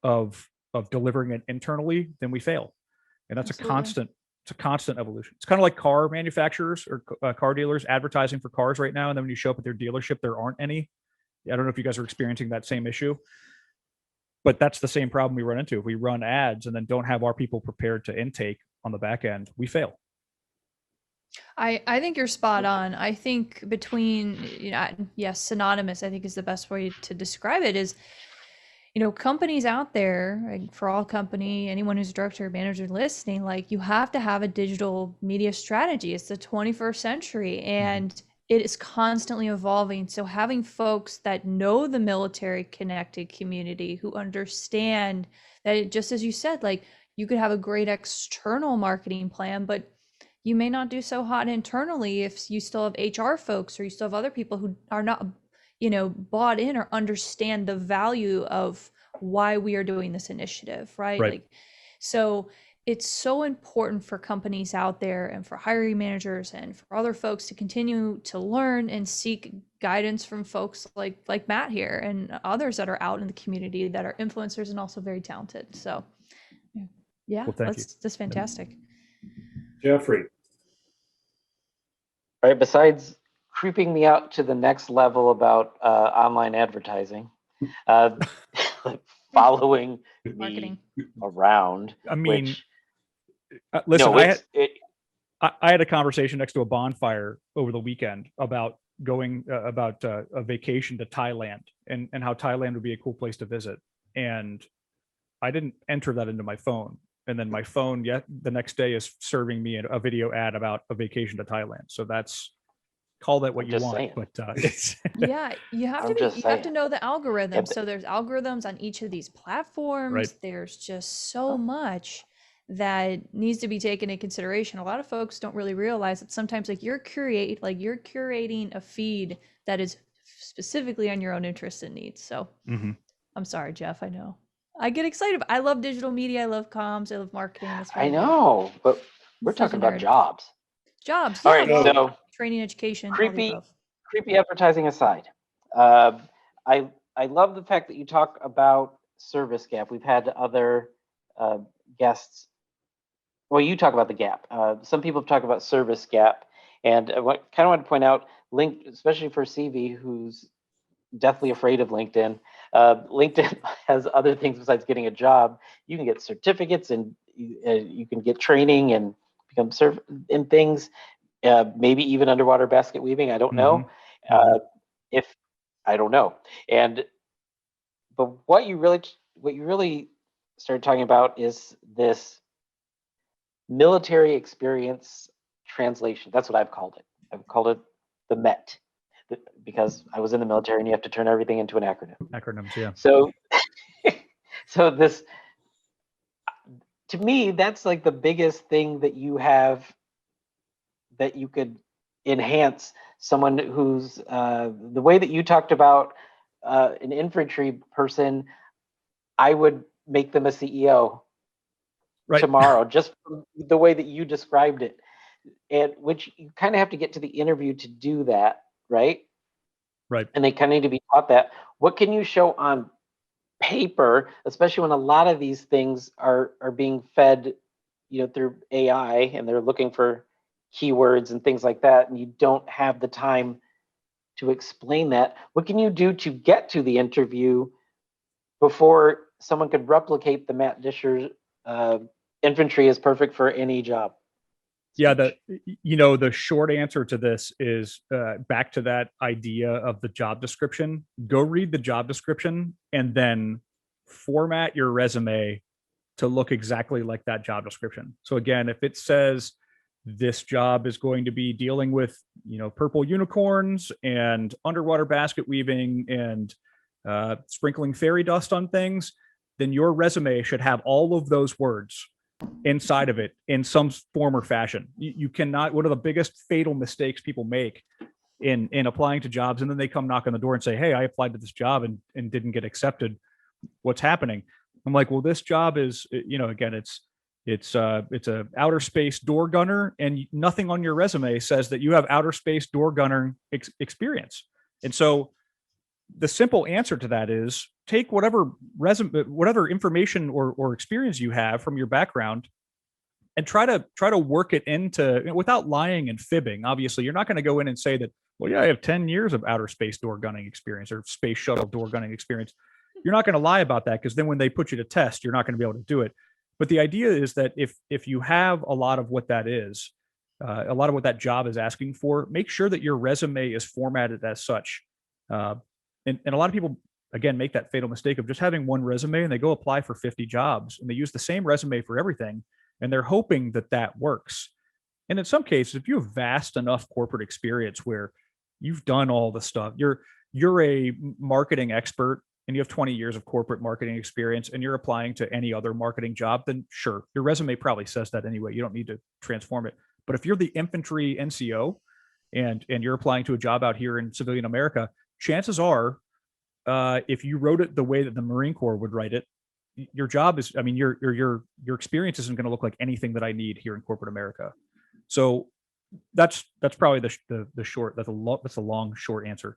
of delivering it internally, then we fail. And that's
Absolutely.
it's a constant evolution. It's kind of like car manufacturers or car dealers advertising for cars right now. And then when you show up at their dealership, there aren't any. I don't know if you guys are experiencing that same issue, but that's the same problem we run into. If we run ads and then don't have our people prepared to intake on the back end, we fail.
I think you're spot on. I think between, yes, synonymous, I think is the best way to describe it is, companies out there, like for all company, anyone who's a director or manager listening, like you have to have a digital media strategy. It's the 21st century and it is constantly evolving. So having folks that know the military connected community, who understand that, just as you said, like you could have a great external marketing plan, but you may not do so hot internally if you still have HR folks or you still have other people who are not, bought in or understand the value of why we are doing this initiative, right? Like, so it's so important for companies out there and for hiring managers and for other folks to continue to learn and seek guidance from folks like Matt here and others that are out in the community that are influencers and also very talented. So yeah, that's fantastic.
Jeffrey.
All right, besides creeping me out to the next level about online advertising, following
marketing
me around.
I mean,
which,
listen,
no,
I had a conversation next to a bonfire over the weekend about going about a vacation to Thailand and how Thailand would be a cool place to visit. And I didn't enter that into my phone. And then my phone, the next day is serving me a video ad about a vacation to Thailand. So call that what you want.
Saying.
But it's
yeah, you have to know the algorithm. So there's algorithms on each of these platforms.
Right.
There's just so much that needs to be taken into consideration. A lot of folks don't really realize that sometimes you're curating a feed that is specifically on your own interests and needs. So I'm sorry, Jeff, I know. I get excited. I love digital media. I love comms. I love marketing.
I know, but we're talking about jobs.
Jobs.
All right, so
training, education.
Creepy advertising aside, I love the fact that you talk about service gap. We've had other guests. Well, you talk about the gap. Some people have talked about service gap, and I kind of want to point out, especially for CV, who's deathly afraid of LinkedIn. LinkedIn has other things besides getting a job. You can get certificates and you can get training and become in things, maybe even underwater basket weaving. I don't know. I don't know. But what you really started talking about is this military experience translation. That's what I've called it. I've called it the MET, because I was in the military and you have to turn everything into an acronym.
Acronyms, yeah.
So this, to me, that's like the biggest thing that you have that you could enhance someone who's the way that you talked about an infantry person. I would make them a CEO tomorrow, just from the way that you described it, and which you kind of have to get to the interview to do that, right?
Right.
And they kind of need to be taught that. What can you show on paper, especially when a lot of these things are being fed, through AI, and they're looking for keywords and things like that, and you don't have the time to explain that, what can you do to get to the interview before someone could replicate the Matt Disher infantry is perfect for any job?
Yeah, the short answer to this is back to that idea of the job description. Go read the job description and then format your resume to look exactly like that job description. So again, if it says this job is going to be dealing with, purple unicorns and underwater basket weaving and sprinkling fairy dust on things, then your resume should have all of those words inside of it in some form or fashion. You cannot, one of the biggest fatal mistakes people make in applying to jobs, and then they come knock on the door and say, hey, I applied to this job and didn't get accepted. What's happening? I'm like, well, this job is, again, it's a outer space door gunner, and nothing on your resume says that you have outer space door gunner experience. And so the simple answer to that is take whatever information or experience you have from your background and try to work it into, without lying and fibbing. Obviously, you're not going to go in and say that, well, yeah, I have 10 years of outer space door gunning experience or space shuttle door gunning experience. You're not going to lie about that, because then when they put you to test, you're not going to be able to do it. But the idea is that if you have a lot of what that is, a lot of what that job is asking for, make sure that your resume is formatted as such. And a lot of people, again, make that fatal mistake of just having one resume, and they go apply for 50 jobs and they use the same resume for everything, and they're hoping that that works. And in some cases, if you have vast enough corporate experience where you've done all the stuff, you're a marketing expert and you have 20 years of corporate marketing experience and you're applying to any other marketing job, then sure, your resume probably says that anyway. You don't need to transform it. But if you're the infantry NCO and you're applying to a job out here in civilian America, chances are, if you wrote it the way that the Marine Corps would write it, your job is, your experience isn't going to look like anything that I need here in corporate America. So that's probably the short, that's a long, short answer.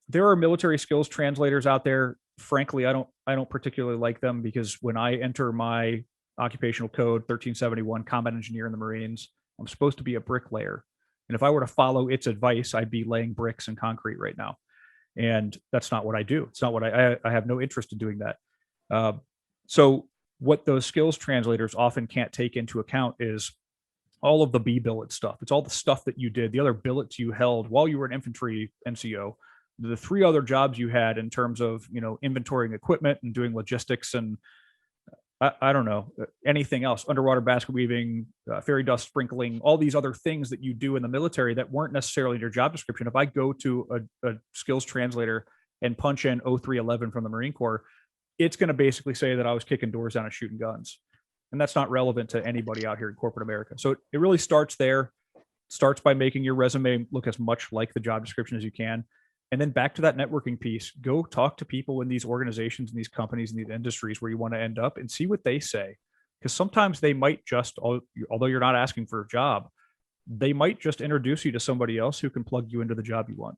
There are military skills translators out there. Frankly, I don't particularly like them, because when I enter my occupational code 1371 combat engineer in the Marines, I'm supposed to be a bricklayer. And if I were to follow its advice, I'd be laying bricks and concrete right now. And that's not what I do. It's not what I have no interest in doing that. So what those skills translators often can't take into account is all of the B billet stuff. It's all the stuff that you did, the other billets you held while you were an infantry NCO, the 3 other jobs you had in terms of, inventorying equipment and doing logistics and I don't know, anything else, underwater basket weaving, fairy dust sprinkling, all these other things that you do in the military that weren't necessarily in your job description. If I go to a skills translator and punch in 0311 from the Marine Corps, it's going to basically say that I was kicking doors down and shooting guns. And that's not relevant to anybody out here in corporate America. So it really starts there. Starts by making your resume look as much like the job description as you can. And then back to that networking piece, go talk to people in these organizations and these companies and these industries where you want to end up and see what they say. Because sometimes they might just, although you're not asking for a job, they might just introduce you to somebody else who can plug you into the job you want.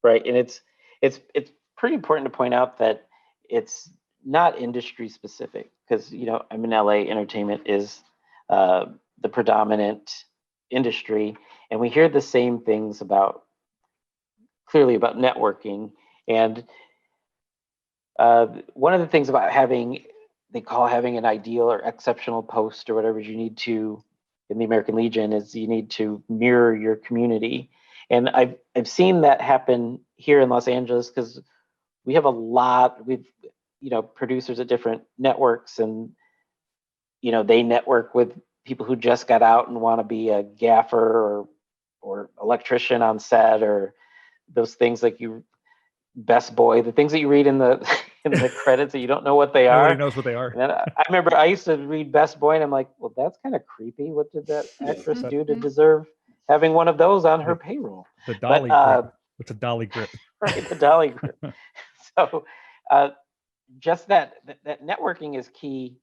Right. And it's pretty important to point out that it's not industry specific, because, I'm in LA, entertainment is the predominant industry. And we hear the same things clearly about networking. And one of the things about they call having an ideal or exceptional post or whatever you need to in the American Legion is you need to mirror your community. And I've seen that happen here in Los Angeles, because we have we've producers at different networks, and they network with people who just got out and want to be a gaffer or electrician on set, or those things like best boy, the things that you read in the credits that you don't know what they are.
Nobody knows what they are.
And I remember I used to read best boy and I'm like, well, that's kind of creepy. What did that actress do to deserve having one of those on her payroll?
The dolly grip. It's a dolly grip.
Right, the dolly grip. So just that networking is key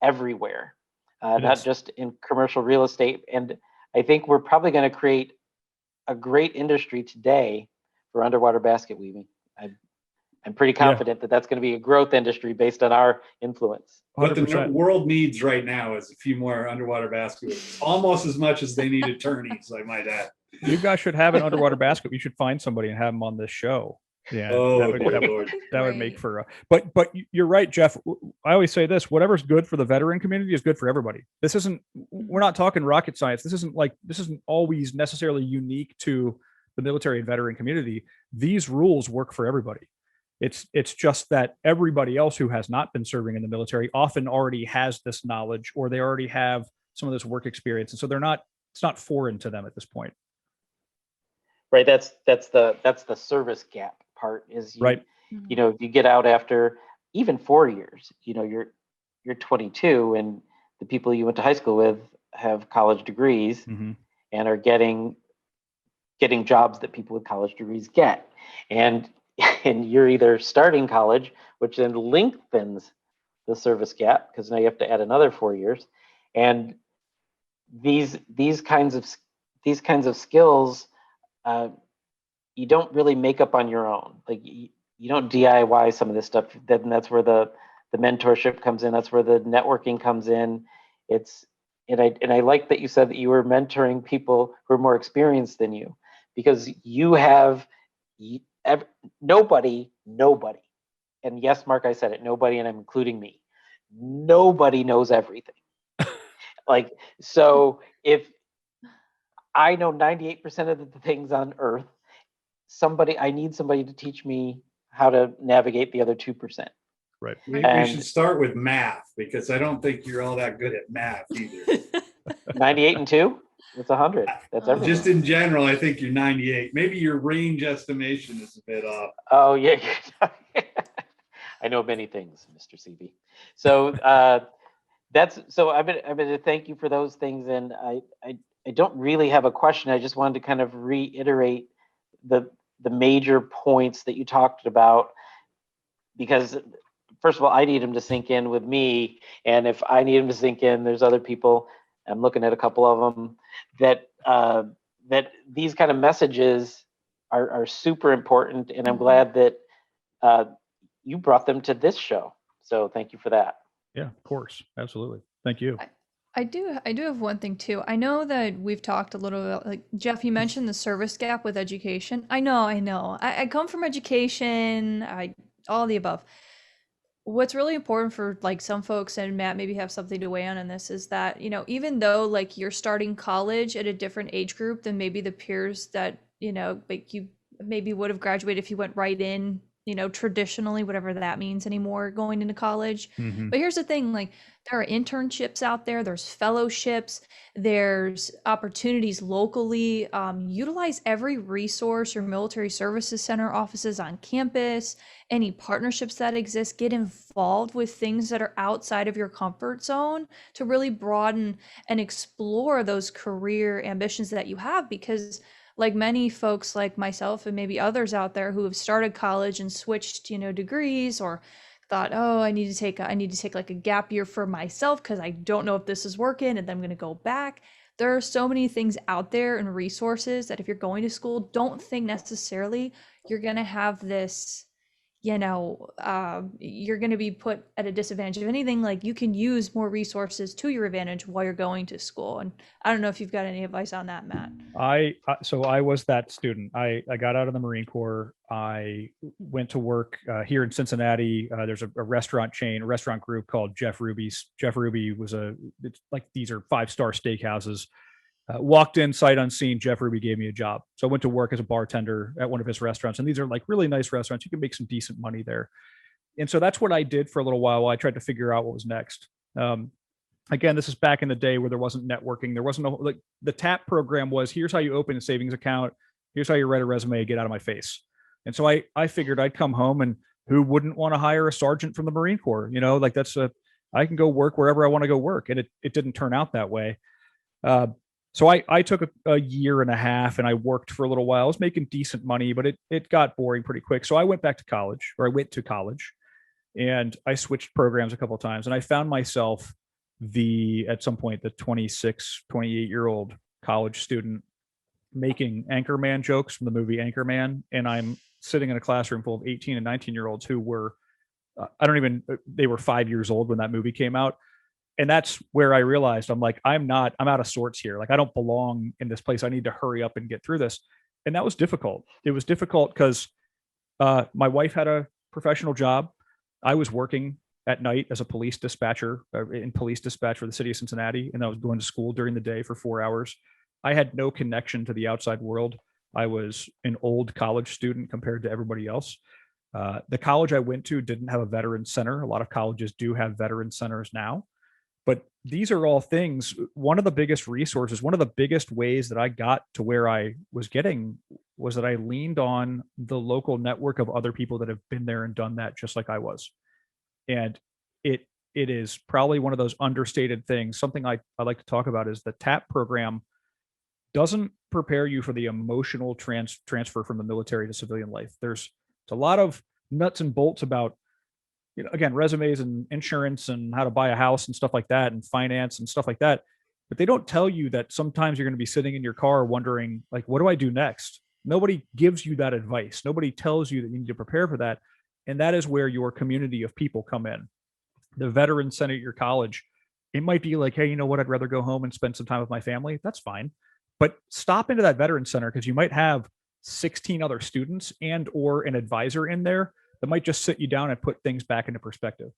everywhere, not just in commercial real estate. And I think we're probably going to create a great industry today for underwater basket weaving. I'm pretty confident that that's going to be a growth industry based on our influence.
What the
100%.
world needs right now is a few more underwater basketballs, almost as much as they need attorneys, I might add.
You guys should have an underwater basket. You should find somebody and have them on this show. Yeah,
Oh,
that
dear
would,
Lord.
that would make for but you're right, Jeff. I always say this: whatever's good for the veteran community is good for everybody. This isn't, we're not talking rocket science. This isn't always necessarily unique to the military and veteran community. These rules work for everybody. It's just that everybody else who has not been serving in the military often already has this knowledge, or they already have some of this work experience, and so it's not foreign to them at this point.
Right. That's the service gap part is
Right.
You know, you get out after even 4 years, you know, you're 22 and the people you went to high school with have college degrees
Mm-hmm.
and are getting jobs that people with college degrees get. And you're either starting college, which then lengthens the service gap because now you have to add another 4 years. And these kinds of skills you don't really make up on your own. Like you don't DIY some of this stuff. Then that's where the mentorship comes in. That's where the networking comes in. And I like that you said that you were mentoring people who are more experienced than you, because you have nobody. And yes, Mark, I said it. Nobody, and I'm including me. Nobody knows everything. Like, so if I know 98% of the things on Earth, I need somebody to teach me how to navigate the other 2%.
Right.
We should start with math, because I don't think you're all that good at math either.
98 and 2? That's 100. That's everything.
Just in general, I think you're 98. Maybe your range estimation is a bit off.
Oh, yeah. I know many things, Mr. CB. So I'm going to thank you for those things. And I don't really have a question. I just wanted to kind of reiterate the major points that you talked about, because first of all, I need them to sink in with me. And if I need them to sink in, there's other people, I'm looking at a couple of them, that these kind of messages are super important. And I'm glad that you brought them to this show. So thank you for that.
Yeah, of course. Absolutely. Thank you.
I do have one thing too. I know that we've talked a little bit, like Jeff, you mentioned the service gap with education. I know. I come from education, all the above. What's really important for like some folks, and Matt maybe have something to weigh on this, is that, you know, even though like you're starting college at a different age group than maybe the peers that, you know, like you maybe would have graduated if you went right in, you know, traditionally, whatever that means anymore, going into college.
Mm-hmm.
But here's the thing, like there are internships out there, there's fellowships, there's opportunities locally. Utilize every resource your military services center offices on campus, any partnerships that exist, get involved with things that are outside of your comfort zone to really broaden and explore those career ambitions that you have. Because like many folks like myself and maybe others out there who have started college and switched, you know, degrees, or thought, oh, I need to take like a gap year for myself because I don't know if this is working and then I'm going to go back. There are so many things out there and resources that if you're going to school, don't think necessarily you're going to have this, you know, you're going to be put at a disadvantage. If anything, like you can use more resources to your advantage while you're going to school. And I don't know if you've got any advice on that, Matt.
So I was that student. I got out of the Marine Corps. I went to work here in Cincinnati. There's a restaurant group called Jeff Ruby's. Jeff Ruby was it's like, these are 5-star steakhouses. Walked in sight unseen. Jeff Ruby gave me a job. So I went to work as a bartender at one of his restaurants. And these are like really nice restaurants. You can make some decent money there. And so that's what I did for a little while I tried to figure out what was next. Again, this is back in the day where there wasn't networking. There wasn't like the TAP program was, here's how you open a savings account. Here's how you write a resume, get out of my face. And so I figured I'd come home, and who wouldn't want to hire a sergeant from the Marine Corps? You know, like I can go work wherever I want to go work. And it didn't turn out that way. So I took a year and a half and I worked for a little while. I was making decent money, but it got boring pretty quick. So I went to college, and I switched programs a couple of times, and I found myself at some point, the 26, 28-year-old college student making Anchorman jokes from the movie Anchorman, and I'm sitting in a classroom full of 18 and 19-year-olds who were, they were 5 years old when that movie came out. And that's where I realized I'm out of sorts here. Like, I don't belong in this place. I need to hurry up and get through this. And that was difficult. It was difficult because my wife had a professional job. I was working at night as a police dispatcher in police dispatch for the city of Cincinnati. And I was going to school during the day for 4 hours. I had no connection to the outside world. I was an old college student compared to everybody else. The college I went to didn't have a veteran center. A lot of colleges do have veteran centers now. But these are all things. One of the biggest resources, one of the biggest ways that I got to where I was getting was that I leaned on the local network of other people that have been there and done that just like I was. And it is probably one of those understated things. Something I like to talk about is the TAP program doesn't prepare you for the emotional transfer from the military to civilian life. There's a lot of nuts and bolts about, again, resumes and insurance and how to buy a house and stuff like that, and finance and stuff like that. But they don't tell you that sometimes you're going to be sitting in your car wondering, like, what do I do next? Nobody gives you that advice. Nobody tells you that you need to prepare for that. And that is where your community of people come in. The veteran center at your college, it might be like, hey, you know what? I'd rather go home and spend some time with my family. That's fine. But stop into that veteran center, because you might have 16 other students and or an advisor in there that might just sit you down and put things back into perspective.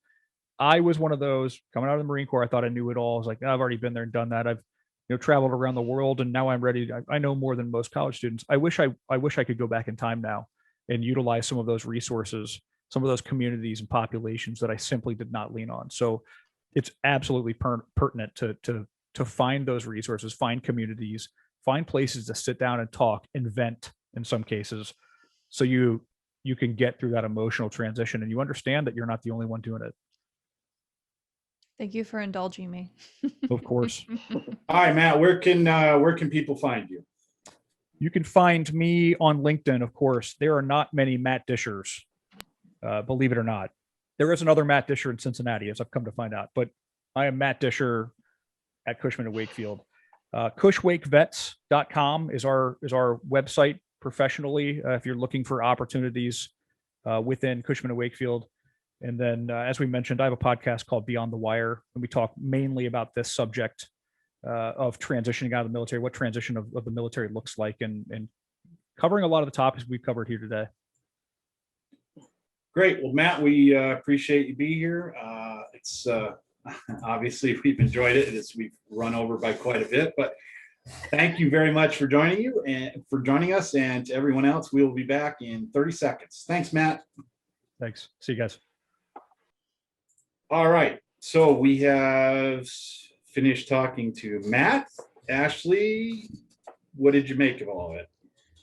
I was one of those coming out of the Marine Corps. I thought I knew it all. I was like, I've already been there and done that. I've traveled around the world, and now I'm ready. I know more than most college students. I wish I could go back in time now and utilize some of those resources, some of those communities and populations that I simply did not lean on. So it's absolutely pertinent to find those resources, find communities, find places to sit down and talk and vent in some cases, so you can get through that emotional transition and you understand that you're not the only one doing it.
Thank you for indulging me.
Of course.
All right, Matt, where can people find you?
You can find me on LinkedIn, of course. There are not many Matt Dishers, believe it or not. There is another Matt Disher in Cincinnati, as I've come to find out, but I am Matt Disher at Cushman and Wakefield. Cushwakevets.com is our website professionally, if you're looking for opportunities within Cushman and Wakefield. And then, as we mentioned, I have a podcast called Beyond the Wire, and we talk mainly about this subject of transitioning out of the military, what transition of the military looks like, and covering a lot of the topics we've covered here today.
Great. Well, Matt, we appreciate you being here. It's obviously we've enjoyed it as we've run over by quite a bit, but thank you very much for joining us, and to everyone else, we will be back in 30 seconds. Thanks, Matt.
Thanks. See you guys.
All right. So we have finished talking to Matt. Ashley, what did you make of all of it?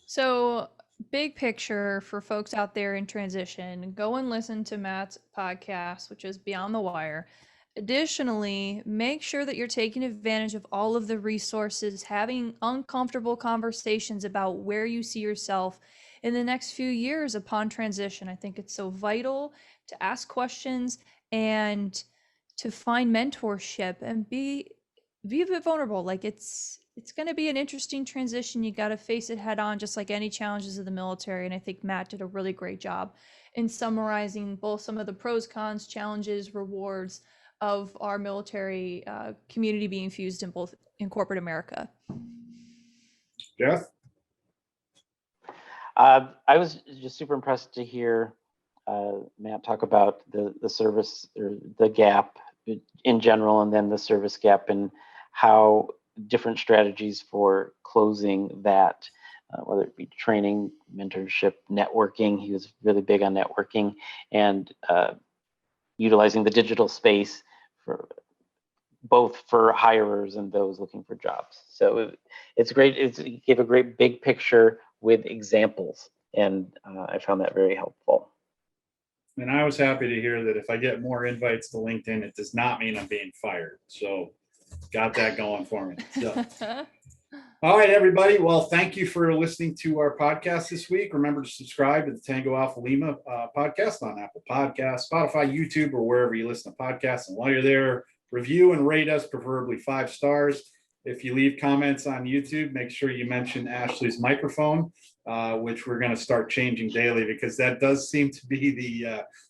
So, big picture for folks out there in transition, go and listen to Matt's podcast, which is Beyond the Wire. Additionally, make sure that you're taking advantage of all of the resources, having uncomfortable conversations about where you see yourself in the next few years upon transition. I think it's so vital to ask questions and to find mentorship and be a bit vulnerable. Like, it's going to be an interesting transition. You got to face it head on, just like any challenges of the military. And I think Matt did a really great job in summarizing both some of the pros, cons, challenges, rewards of our military community being fused in corporate America.
Jeff?
I was just super impressed to hear Matt talk about the service, or the gap in general, and then the service gap, and how different strategies for closing that, whether it be training, mentorship, networking. He was really big on networking, and utilizing the digital space for both for hirers and those looking for jobs. So it's great. It gave a great big picture with examples, and I found that very helpful.
And I was happy to hear that if I get more invites to LinkedIn, it does not mean I'm being fired. So got that going for me. So. All right, everybody. Well, thank you for listening to our podcast this week. Remember to subscribe to the Tango Alpha Lima podcast on Apple Podcasts, Spotify, YouTube, or wherever you listen to podcasts. And while you're there, review and rate us, preferably 5 stars. If you leave comments on YouTube, make sure you mention Ashley's microphone, which we're going to start changing daily because that does seem to be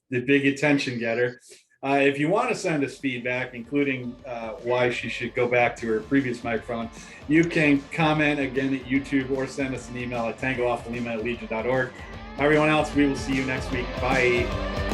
the big attention getter. If you want to send us feedback, including why she should go back to her previous microphone, you can comment again at YouTube or send us an email at tangoalphalima@legion.org. Everyone else, we will see you next week. Bye.